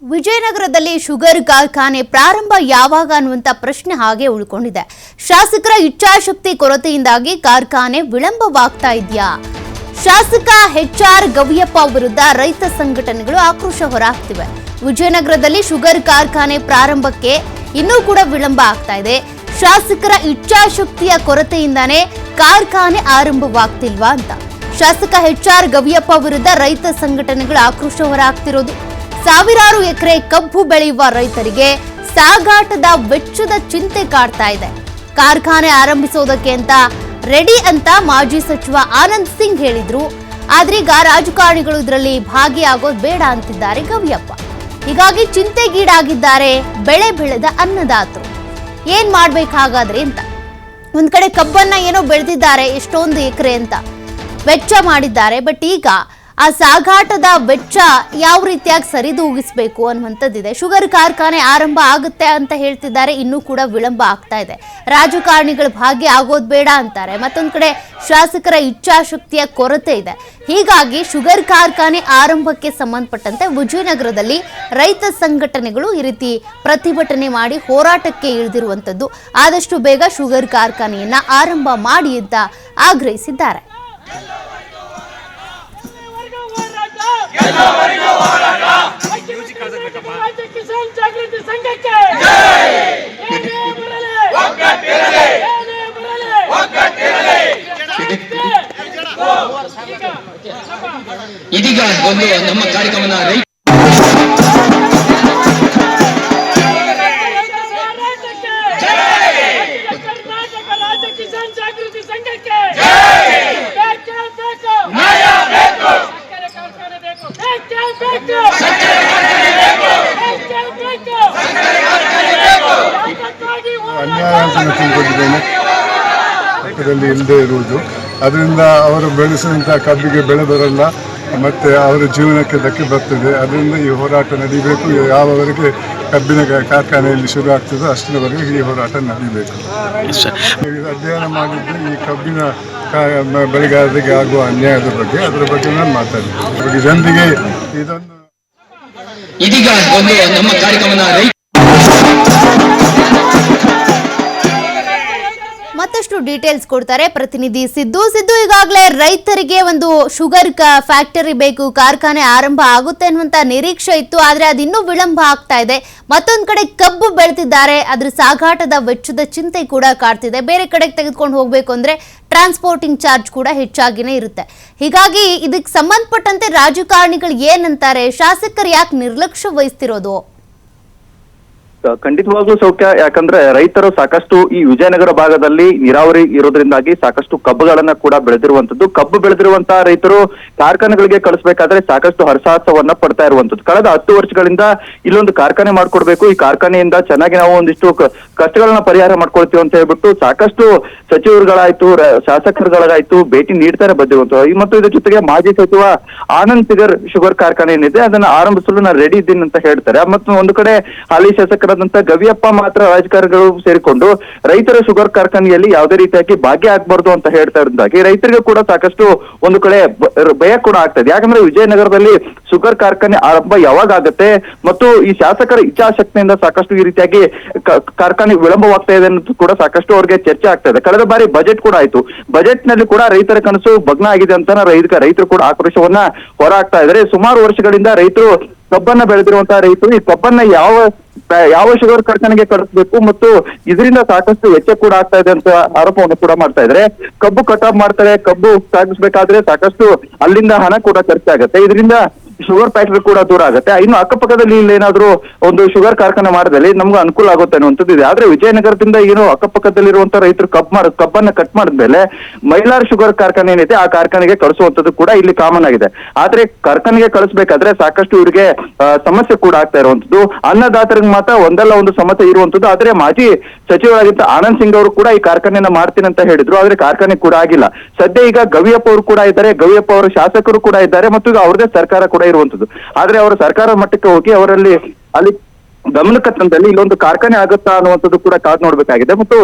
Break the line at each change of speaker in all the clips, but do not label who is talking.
ವಿಜಯನಗರದಲ್ಲಿ sugar ಕಾರ್ಖಾನೆ ಪ್ರಾರಂಭ ಯಾವಾಗ ಅನ್ನುವಂತ ಪ್ರಶ್ನೆ ಹಾಗೆ ಉಳ್ಕೊಂಡಿದೆ. ಶಾಸಕರ ಇಚ್ಛಾಶಕ್ತಿ ಕೊರತೆಯಿಂದಾಗಿ ಕಾರ್ಖಾನೆ ವಿಳಂಬವಾಗ್ತಾ ಇದೆಯಾ? ಶಾಸಕ HR ಗವಿಯಪ್ಪ ವಿರುದ್ಧ ರೈತ ಸಂಘಟನೆಗಳು ಆಕ್ರೋಶ ಹೊರಹಾಕ್ತಿವೆ. ವಿಜಯನಗರದಲ್ಲಿ ಶುಗರ್ ಕಾರ್ಖಾನೆ ಪ್ರಾರಂಭಕ್ಕೆ ಇನ್ನೂ ಕೂಡ ವಿಳಂಬ ಆಗ್ತಾ ಇದೆ. ಶಾಸಕರ ಇಚ್ಛಾಶಕ್ತಿಯ ಕೊರತೆಯಿಂದಾನೇ ಕಾರ್ಖಾನೆ ಆರಂಭವಾಗ್ತಿಲ್ವಾ ಅಂತ ಶಾಸಕ HR ಗವಿಯಪ್ಪ ವಿರುದ್ಧ ರೈತ ಸಂಘಟನೆಗಳು ಆಕ್ರೋಶ ಹೊರಹಾಕ್ತಿರೋದು. ಸಾವಿರಾರು ಎಕರೆ ಕಬ್ಬು ಬೆಳೆಯುವ ರೈತರಿಗೆ ಸಾಗಾಟದ ವೆಚ್ಚದ ಚಿಂತೆ ಕಾಡ್ತಾ ಇದೆ. ಕಾರ್ಖಾನೆ ಆರಂಭಿಸೋದಕ್ಕೆ ಅಂತ ರೆಡಿ ಅಂತ ಮಾಜಿ ಸಚಿವ ಆನಂದ್ ಸಿಂಗ್ ಹೇಳಿದ್ರು. ಆದ್ರೀಗ ರಾಜಕಾರಣಿಗಳು ಇದರಲ್ಲಿ ಭಾಗಿಯಾಗೋದು ಬೇಡ ಅಂತಿದ್ದಾರೆ ಗವಿಯಪ್ಪ. ಹೀಗಾಗಿ ಚಿಂತೆಗೀಡಾಗಿದ್ದಾರೆ ಬೆಳೆ ಬೆಳೆದ ಅನ್ನದಾತರು. ಏನ್ ಮಾಡ್ಬೇಕಾಗಾದ್ರೆ ಅಂತ ಒಂದ್ ಕಡೆ ಕಬ್ಬನ್ನ ಏನೋ ಬೆಳೆದಿದ್ದಾರೆ, ಎಷ್ಟೊಂದು ಎಕರೆ ಅಂತ ವೆಚ್ಚ ಮಾಡಿದ್ದಾರೆ. ಬಟ್ ಈಗ ಆ ಸಾಗಾಟದ ವೆಚ್ಚ ಯಾವ ರೀತಿಯಾಗಿ ಸರಿದೂಗಿಸಬೇಕು ಅನ್ನುವಂಥದ್ದಿದೆ. ಶುಗರ್ ಕಾರ್ಖಾನೆ ಆರಂಭ ಆಗುತ್ತೆ ಅಂತ ಹೇಳ್ತಿದ್ದಾರೆ, ಇನ್ನೂ ಕೂಡ ವಿಳಂಬ ಆಗ್ತಾ ಇದೆ. ರಾಜಕಾರಣಿಗಳ ಭಾಗ್ಯ ಆಗೋದು ಬೇಡ ಅಂತಾರೆ. ಮತ್ತೊಂದು ಕಡೆ ಶಾಸಕರ ಇಚ್ಛಾಶಕ್ತಿಯ ಕೊರತೆ ಇದೆ. ಹೀಗಾಗಿ ಶುಗರ್ ಕಾರ್ಖಾನೆ ಆರಂಭಕ್ಕೆ ಸಂಬಂಧಪಟ್ಟಂತೆ ವಿಜಯನಗರದಲ್ಲಿ ರೈತ ಸಂಘಟನೆಗಳು ಈ ರೀತಿ ಪ್ರತಿಭಟನೆ ಮಾಡಿ ಹೋರಾಟಕ್ಕೆ ಇಳಿದಿರುವಂಥದ್ದು. ಆದಷ್ಟು ಬೇಗ ಶುಗರ್ ಕಾರ್ಖಾನೆಯನ್ನ ಆರಂಭ ಮಾಡಿ ಅಂತ ಆಗ್ರಹಿಸಿದ್ದಾರೆ.
ಇದೀಗ ಒಂದು ನಮ್ಮ ಕಾರ್ಯಕ್ರಮನ
ಪಕ್ಕದಲ್ಲಿ ಇಲ್ಲದೆ ಇರುವುದು, ಅದರಿಂದ ಅವರು ಬೆಳೆಸಿದಂಥ ಕಬ್ಬಿಗೆ ಬೆಳೆ ಬರಲ್ಲ, ಮತ್ತು ಅವರ ಜೀವನಕ್ಕೆ ಧಕ್ಕೆ ಬರ್ತದೆ. ಅದರಿಂದ ಈ ಹೋರಾಟ ನಡೀಬೇಕು. ಯಾವವರೆಗೆ ಕಬ್ಬಿನ ಕಾರ್ಖಾನೆಯಲ್ಲಿ ಶುರು ಆಗ್ತದೋ ಅಷ್ಟರವರೆಗೆ ಈ ಹೋರಾಟ ನಡೀಬೇಕು. ಅಧ್ಯಯನ ಮಾಡಿದ್ದು ಈ ಕಬ್ಬಿನ ಬೆಳೆಗಾರರಿಗೆ ಆಗುವ ಅನ್ಯಾಯದ ಬಗ್ಗೆ, ಅದರ ಬಗ್ಗೆ ನಾನು ಮಾತಾಡಿದ್ದೆ. ಜನರಿಗೆ ಇದೊಂದು
ಇದೀಗ ಒಂದು ನಮ್ಮ ಕಾರ್ಯಕ್ರಮನ
ಮತ್ತಷ್ಟು ಡೀಟೇಲ್ಸ್ ಕೊಡ್ತಾರೆ ಪ್ರತಿನಿಧಿ ಸಿದ್ದು. ಈಗಾಗಲೇ ರೈತರಿಗೆ ಒಂದು ಶುಗರ್ ಫ್ಯಾಕ್ಟರಿ ಬೇಕು, ಕಾರ್ಖಾನೆ ಆರಂಭ ಆಗುತ್ತೆ ಅನ್ನುವಂತ ನಿರೀಕ್ಷೆ ಇತ್ತು. ಆದ್ರೆ ಅದಿನ್ನೂ ವಿಳಂಬ ಆಗ್ತಾ ಇದೆ. ಮತ್ತೊಂದು ಕಡೆ ಕಬ್ಬು ಬೆಳೆದಿದ್ದಾರೆ, ಅದ್ರ ಸಾಗಾಟದ ವೆಚ್ಚದ ಚಿಂತೆ ಕೂಡ ಕಾಡ್ತಿದೆ. ಬೇರೆ ಕಡೆಗೆ ತೆಗೆದುಕೊಂಡು ಹೋಗ್ಬೇಕು ಅಂದ್ರೆ ಟ್ರಾನ್ಸ್ಪೋರ್ಟಿಂಗ್ ಚಾರ್ಜ್ ಕೂಡ ಹೆಚ್ಚಾಗಿನೇ ಇರುತ್ತೆ. ಹೀಗಾಗಿ ಇದಕ್ಕೆ ಸಂಬಂಧಪಟ್ಟಂತೆ ರಾಜಕಾರಣಿಗಳು ಏನಂತಾರೆ? ಶಾಸಕರು ಯಾಕೆ ನಿರ್ಲಕ್ಷ್ಯ ವಹಿಸ್ತಿರೋದು?
ಖಂಡಿತವಾಗ್ಲೂ ಸೌಖ್ಯ. ಯಾಕಂದ್ರೆ ರೈತರು ಸಾಕಷ್ಟು ಈ ವಿಜಯನಗರ ಭಾಗದಲ್ಲಿ ನೀರಾವರಿ ಇರೋದ್ರಿಂದಾಗಿ ಸಾಕಷ್ಟು ಕಬ್ಬುಗಳನ್ನ ಕೂಡ ಬೆಳೆದಿರುವಂತದ್ದು. ಕಬ್ಬು ಬೆಳೆದಿರುವಂತಹ ರೈತರು ಕಾರ್ಖಾನೆಗಳಿಗೆ ಕಳಿಸ್ಬೇಕಾದ್ರೆ ಸಾಕಷ್ಟು ಹರ್ಷಾಸವನ್ನ ಪಡ್ತಾ ಇರುವಂತದ್ದು. ಕಳೆದ 10 ವರ್ಷಗಳಿಂದ ಇಲ್ಲೊಂದು ಕಾರ್ಖಾನೆ ಮಾಡ್ಕೊಡ್ಬೇಕು, ಈ ಕಾರ್ಖಾನೆಯಿಂದ ಚೆನ್ನಾಗಿ ನಾವು ಒಂದಿಷ್ಟು ಕಷ್ಟಗಳನ್ನ ಪರಿಹಾರ ಮಾಡ್ಕೊಳ್ತೀವಿ ಅಂತ ಹೇಳ್ಬಿಟ್ಟು ಸಾಕಷ್ಟು ಸಚಿವರುಗಳಾಯ್ತು, ಶಾಸಕರುಗಳಾಯ್ತು ಭೇಟಿ ನೀಡ್ತಾನೆ ಬಂದಿರುವಂತದ್ದು. ಮತ್ತು ಇದ್ರ ಜೊತೆಗೆ ಮಾಜಿ ಸಚಿವ ಆನಂದ್ ಸಿಂಗ್ ಶುಗರ್ ಕಾರ್ಖಾನೆ ಏನಿದೆ ಅದನ್ನ ಆರಂಭಿಸಲು ನಾನು ರೆಡಿ ಇದ್ದೀನಿ ಅಂತ ಹೇಳ್ತಾರೆ. ಮತ್ತು ಒಂದು ಕಡೆ ಹಾಲಿ ಶಾಸಕರ ಗವಿಯಪ್ಪ ಮಾತ್ರ ರಾಜಕಾರಣಿಗಳು ಸೇರಿಕೊಂಡು ರೈತರ ಶುಗರ್ ಕಾರ್ಖಾನೆಯಲ್ಲಿ ಯಾವುದೇ ರೀತಿಯಾಗಿ ಭಾಗ್ಯ ಆಗ್ಬಾರ್ದು ಅಂತ ಹೇಳ್ತಾ ಇರೋದಾಗಿ ರೈತರಿಗೆ ಕೂಡ ಸಾಕಷ್ಟು ಒಂದು ಕಡೆ ಭಯ ಕೂಡ ಆಗ್ತದೆ. ಯಾಕಂದ್ರೆ ವಿಜಯನಗರದಲ್ಲಿ ಶುಗರ್ ಕಾರ್ಖಾನೆ ಆರಂಭ ಯಾವಾಗ ಆಗುತ್ತೆ ಮತ್ತು ಈ ಶಾಸಕರ ಇಚ್ಛಾಶಕ್ತಿಯಿಂದ ಸಾಕಷ್ಟು ಈ ರೀತಿಯಾಗಿ ಕಾರ್ಖಾನೆ ವಿಳಂಬವಾಗ್ತಾ ಇದೆ ಅನ್ನೋದು ಕೂಡ ಸಾಕಷ್ಟು ಅವ್ರಿಗೆ ಚರ್ಚೆ ಆಗ್ತಾ ಇದೆ. ಕಳೆದ ಬಾರಿ ಬಜೆಟ್ ಕೂಡ ಆಯ್ತು. ಬಜೆಟ್ ನಲ್ಲಿ ಕೂಡ ರೈತರ ಕನಸು ಭಗ್ನ ಆಗಿದೆ ಅಂತ ರೈತರು ಕೂಡ ಆಕ್ರೋಶವನ್ನ ಹೊರಹಾಕ್ತಾ ಇದ್ದಾರೆ. ಸುಮಾರು ವರ್ಷಗಳಿಂದ ರೈತರು ಕಬ್ಬನ್ನ ಬೆಳೆದಿರುವಂತಹ ರೈತರು ಈ ಕಬ್ಬನ್ನ ಯಾವ ಶುಗರ್ ಕಾರ್ಖಾನೆಗೆ ಕಳಿಸ್ಬೇಕು ಮತ್ತು ಇದರಿಂದ ಸಾಕಷ್ಟು ವೆಚ್ಚ ಕೂಡ ಆಗ್ತಾ ಇದೆ ಅಂತ ಆರೋಪವನ್ನು ಕೂಡ ಮಾಡ್ತಾ ಇದ್ದಾರೆ. ಕಬ್ಬು ಕಟಾವ್ ಮಾಡ್ತಾರೆ, ಕಬ್ಬು ಸಾಗಿಸ್ಬೇಕಾದ್ರೆ ಸಾಕಷ್ಟು ಅಲ್ಲಿಂದ ಹಣ ಕೂಡ ಖರ್ಚಾಗತ್ತೆ. ಇದರಿಂದ ಶುಗರ್ ಫ್ಯಾಕ್ಟರಿ ಕೂಡ ದೂರ ಆಗುತ್ತೆ. ಇನ್ನು ಅಕ್ಕಪಕ್ಕದಲ್ಲಿ ಇಲ್ಲಿ ಏನಾದ್ರು ಒಂದು ಶುಗರ್ ಕಾರ್ಖಾನೆ ಮಾಡಿದಲ್ಲಿ ನಮ್ಗೆ ಅನುಕೂಲ ಆಗುತ್ತೆ ಅನ್ನುವಂಥದ್ದು ಇದೆ. ಆದ್ರೆ ವಿಜಯನಗರದಿಂದ ಏನು ಅಕ್ಕಪಕ್ಕದಲ್ಲಿರುವಂತಹ ರೈತರು ಕಬ್ಬನ್ನ ಕಟ್ ಮಾಡಿದ್ಮೇಲೆ ಮೈಲಾರ್ ಶುಗರ್ ಕಾರ್ಖಾನೆ ಏನಿದೆ ಆ ಕಾರ್ಖಾನೆಗೆ ಕಳಿಸುವಂತದ್ದು ಕೂಡ ಇಲ್ಲಿ ಕಾಮನ್ ಆಗಿದೆ. ಆದ್ರೆ ಕಾರ್ಖಾನೆಗೆ ಕಳಿಸ್ಬೇಕಾದ್ರೆ ಸಾಕಷ್ಟು ಇವರಿಗೆ ಸಮಸ್ಯೆ ಕೂಡ ಆಗ್ತಾ ಇರುವಂತದ್ದು. ಅನ್ನದಾತರಿಗೆ ಮಾತ್ರ ಒಂದಲ್ಲ ಒಂದು ಸಮಸ್ಯೆ ಇರುವಂತದ್ದು. ಆದ್ರೆ ಮಾಜಿ ಸಚಿವರಾಗಿದ್ದ ಆನಂದ್ ಸಿಂಗ್ ಅವರು ಕೂಡ ಈ ಕಾರ್ಖಾನೆಯನ್ನ ಮಾಡ್ತೀನಿ ಅಂತ ಹೇಳಿದ್ರು. ಆದ್ರೆ ಕಾರ್ಖಾನೆ ಕೂಡ ಆಗಿಲ್ಲ. ಸದ್ಯ ಈಗ ಗವಿಯಪ್ಪ ಅವರು ಕೂಡ ಇದ್ದಾರೆ, ಗವಿಯಪ್ಪ ಅವರ ಶಾಸಕರು ಕೂಡ ಇದ್ದಾರೆ ಮತ್ತು ಈಗ ಅವ್ರದೇ ಸರ್ಕಾರ ಕೂಡ ಇರುವಂತದ್ದು. ಆದ್ರೆ ಅವರ ಸರ್ಕಾರ ಮಟ್ಟಕ್ಕೆ ಹೋಗಿ ಅವರಲ್ಲಿ ಅಲ್ಲಿ ಗಮನಕ್ಕೆ ತಂದಲ್ಲಿ ಇಲ್ಲೊಂದು ಕಾರ್ಖಾನೆ ಆಗುತ್ತಾ ಅನ್ನುವಂಥದ್ದು ಕೂಡ ಕಾದು ನೋಡ್ಬೇಕಾಗಿದೆ. ಮತ್ತು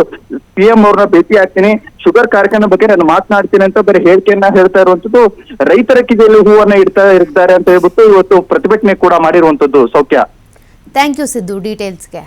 PM ಅವ್ರನ್ನ ಭೇಟಿ ಆಗ್ತೀನಿ, ಶುಗರ್ ಕಾರ್ಖಾನೆ ಬಗ್ಗೆ ನಾನು ಮಾತನಾಡ್ತೀನಿ ಅಂತ ಬರೀ ಹೇಳಿಕೆಯನ್ನ ಹೇಳ್ತಾ ಇರುವಂತದ್ದು. ರೈತರ ಕಿವಿಯಲ್ಲಿ ಹೂವನ್ನ ಇಡ್ತಾ ಇರ್ತಾರೆ ಅಂತ ಹೇಳ್ಬಿಟ್ಟು ಇವತ್ತು ಪ್ರತಿಭಟನೆ ಕೂಡ ಮಾಡಿರುವಂತದ್ದು. ಸೌಖ್ಯ.
Thank you Siddu ಡೀಟೇಲ್ಸ್ಗೆ.